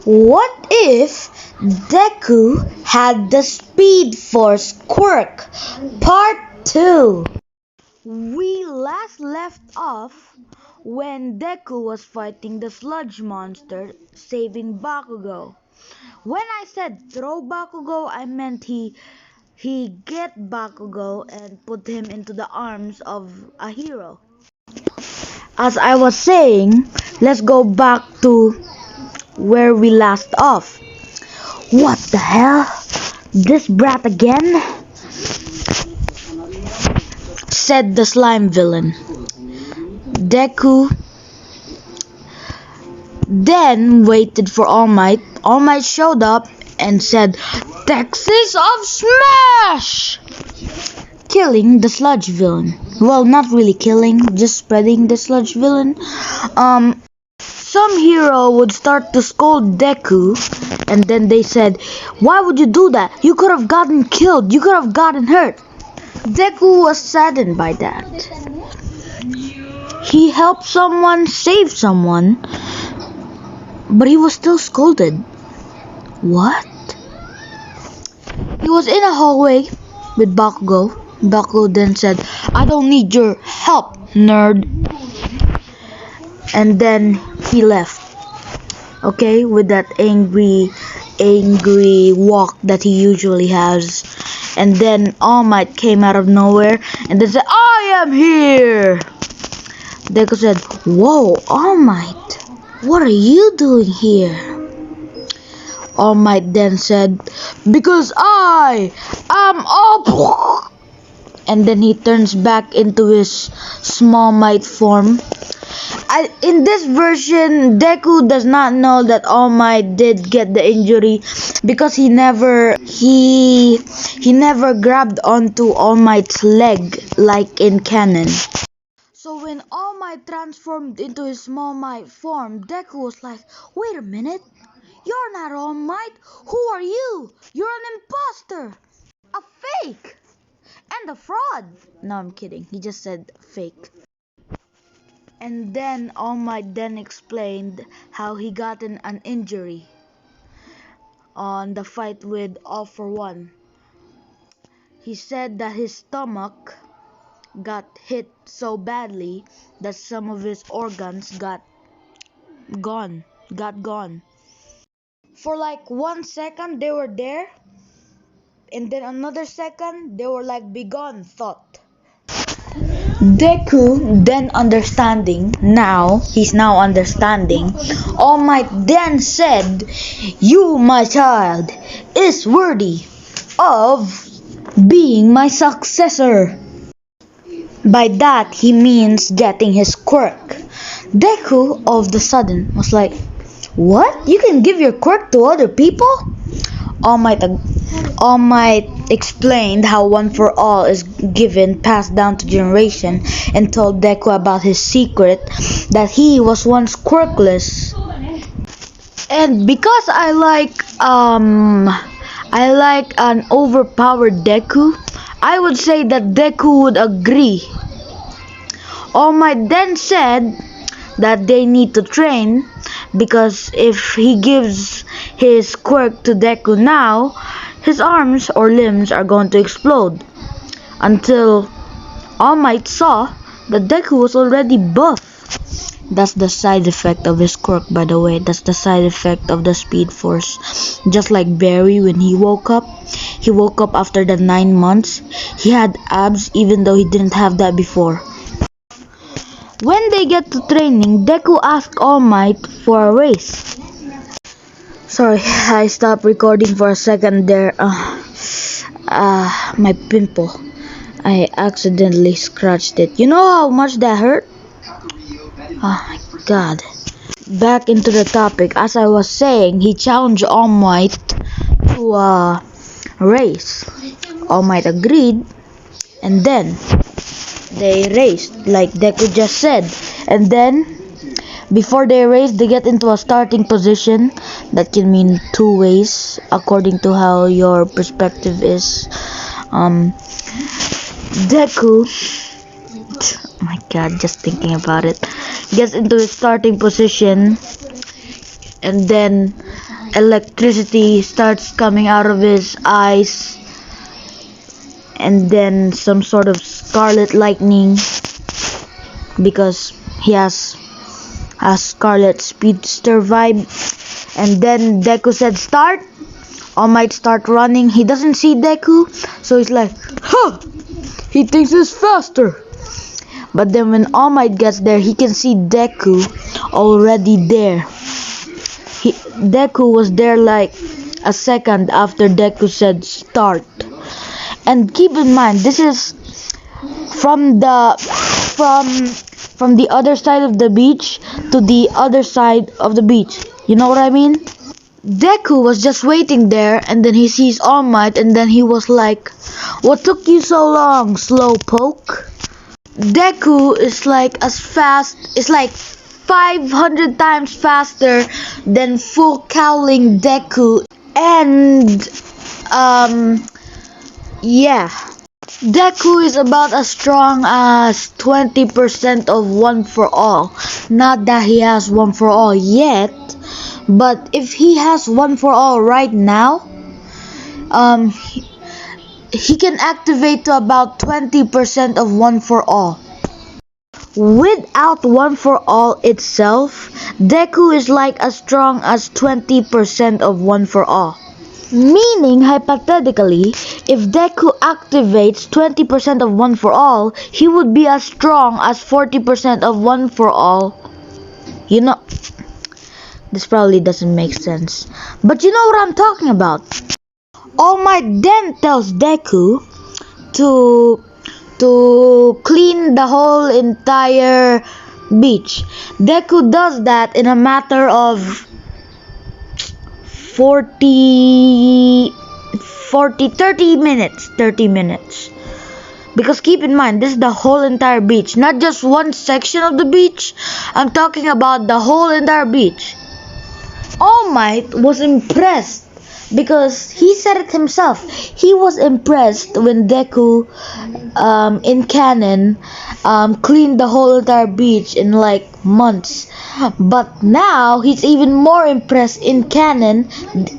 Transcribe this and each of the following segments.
What if Deku had the Speed Force quirk? Part 2. We last left off when Deku was fighting the sludge monster, saving Bakugo. When I said throw Bakugo, I meant he get Bakugo and put him into the arms of a hero. As I was saying, let's go back to where we last off. What the hell? This brat again? Said the slime villain. Deku then waited for All Might. All Might showed up and said, "Texas of Smash!" Killing the sludge villain. Well, not really killing, just spreading the sludge villain. Some hero would start to scold Deku, and then they said, "Why would you do that? You could have gotten killed. You could have gotten hurt." Deku was saddened by that. He helped someone, saved someone, but he was still scolded. What? He was in a hallway with Bakugo. Bakugo then said, "I don't need your help, nerd." And then he left. Okay, with that angry walk that he usually has. And then All Might came out of nowhere and then said, "I am here." Deku said, "Whoa, All Might, what are you doing here?" All Might then said, "Because I am all." And then he turns back into his small might form. In this version, Deku does not know that All Might did get the injury because he never grabbed onto All Might's leg like in canon. So when All Might transformed into his small might form, Deku was like, "Wait a minute, you're not All Might. Who are you? You're an imposter, a fake, and a fraud." No, I'm kidding. He just said fake. And then All Might then explained how he gotten an injury on the fight with All For One. He said that his stomach got hit so badly that some of his organs got gone. For like 1 second they were there, and then another second they were like be gone, thought. Deku then he's now understanding. All Might then said, "You, my child, is worthy of being my successor." By that he means getting his quirk. Deku all of the sudden was like, "What? You can give your quirk to other people?" All Might explained how One For All is passed down to generation, and told Deku about his secret, that he was once quirkless. And because I like an overpowered Deku, I would say that Deku would agree. All Might then said that they need to train, because if he gives his quirk to Deku now, his arms or limbs are going to explode. Until All Might saw that Deku was already buff. That's the side effect of his quirk, by the way. That's the side effect of the Speed Force. Just like Barry, when he woke up after the 9 months. He had abs even though he didn't have that before. When they get to training, Deku asked All Might for a race. Sorry, I stopped recording for a second there. My pimple. I accidentally scratched it. You know how much that hurt? Oh my god. Back into the topic. As I was saying, he challenged All Might to a race. All Might agreed, and then they raced, like Deku just said. And then, before they race, they get into a starting position. That can mean 2 ways, according to how your perspective is. Deku, oh my god, just thinking about it, gets into his starting position, and then electricity starts coming out of his eyes, and then some sort of scarlet lightning because he has a scarlet speedster vibe. And then Deku said start. All Might start running. He doesn't see Deku, so he's like, huh, he thinks he's faster. But then when All Might gets there, he can see Deku already there. Deku was there like a second after Deku said start. And keep in mind, this is from the other side of the beach to the other side of the beach. You know what I mean? Deku was just waiting there, and then he sees All Might, and then he was like, what took you so long, slowpoke? Deku is like as fast, it's like 500 times faster than full cowling Deku. And yeah, Deku is about as strong as 20% of One For All. Not that he has One For All yet, but if he has One For All right now, he can activate to about 20% of One For All. Without One For All itself, Deku is like as strong as 20% of One For All. Meaning, hypothetically, if Deku activates 20% of One For All, he would be as strong as 40% of One For All. You know, this probably doesn't make sense, but you know what I'm talking about. All Might then tells Deku to clean the whole entire beach. Deku does that in a matter of 30 minutes. Because keep in mind, this is the whole entire beach, not just one section of the beach. I'm talking about the whole entire beach. All Might was impressed because he said it himself. He was impressed when Deku in canon cleaned the whole entire beach in like months. But now he's even more impressed in canon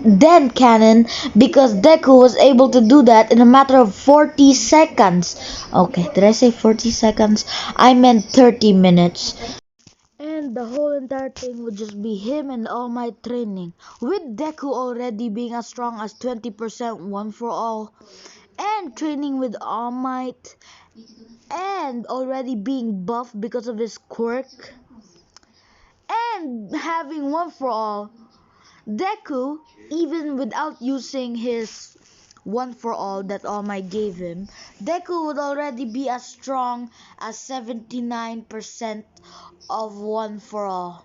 than canon because Deku was able to do that in a matter of 40 seconds. Okay, did I say 40 seconds? I meant 30 minutes. And the whole entire thing would just be him and All Might training, with Deku already being as strong as 20% One For All, and training with All Might, and already being buffed because of his quirk, and having One For All. Deku, even without using his One For All that All Might gave him, Deku would already be as strong as 79% of One For All.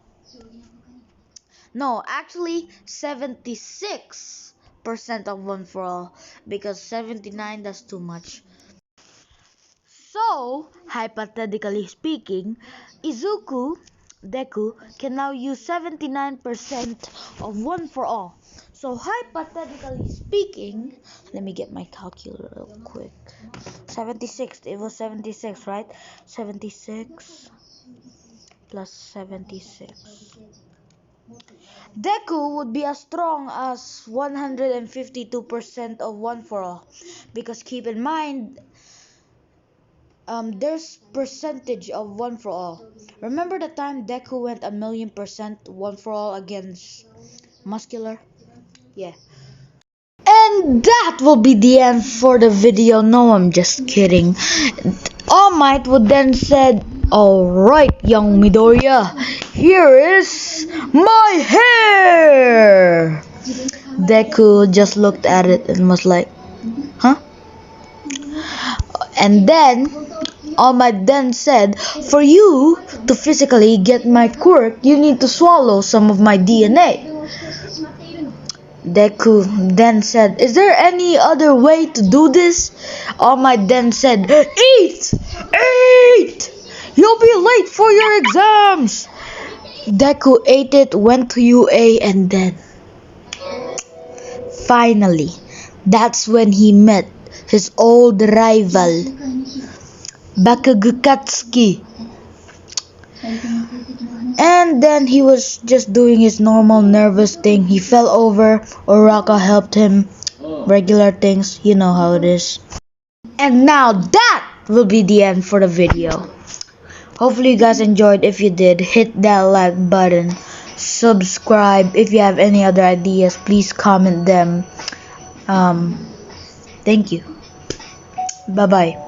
No, actually 76% of One For All, because 79, that's too much. So, hypothetically speaking, Deku can now use 79% of One For All. So, hypothetically speaking, let me get my calculator real quick. 76, it was 76, right? 76 plus 76. Deku would be as strong as 152% of One For All. Because keep in mind, there's percentage of One For All. Remember the time Deku went 1,000,000% One For All against Muscular? Yeah. And that will be the end for the video. No, I'm just kidding. All Might would then said, alright, young Midoriya, here is my hair! Deku just looked at it and was like, huh? And then All Might then said, for you to physically get my quirk, you need to swallow some of my DNA. Deku then said, is there any other way to do this? All Might then said, eat! Eat! You'll be late for your exams! Deku ate it, went to UA, and then finally, that's when he met his old rival, Bakugukatsuki. And then he was just doing his normal nervous thing. He fell over. Oraka helped him. Regular things, you know how it is. And now that will be the end for the video. Hopefully you guys enjoyed. If you did, hit that like button. Subscribe. If you have any other ideas, please comment them. Thank you. Bye bye.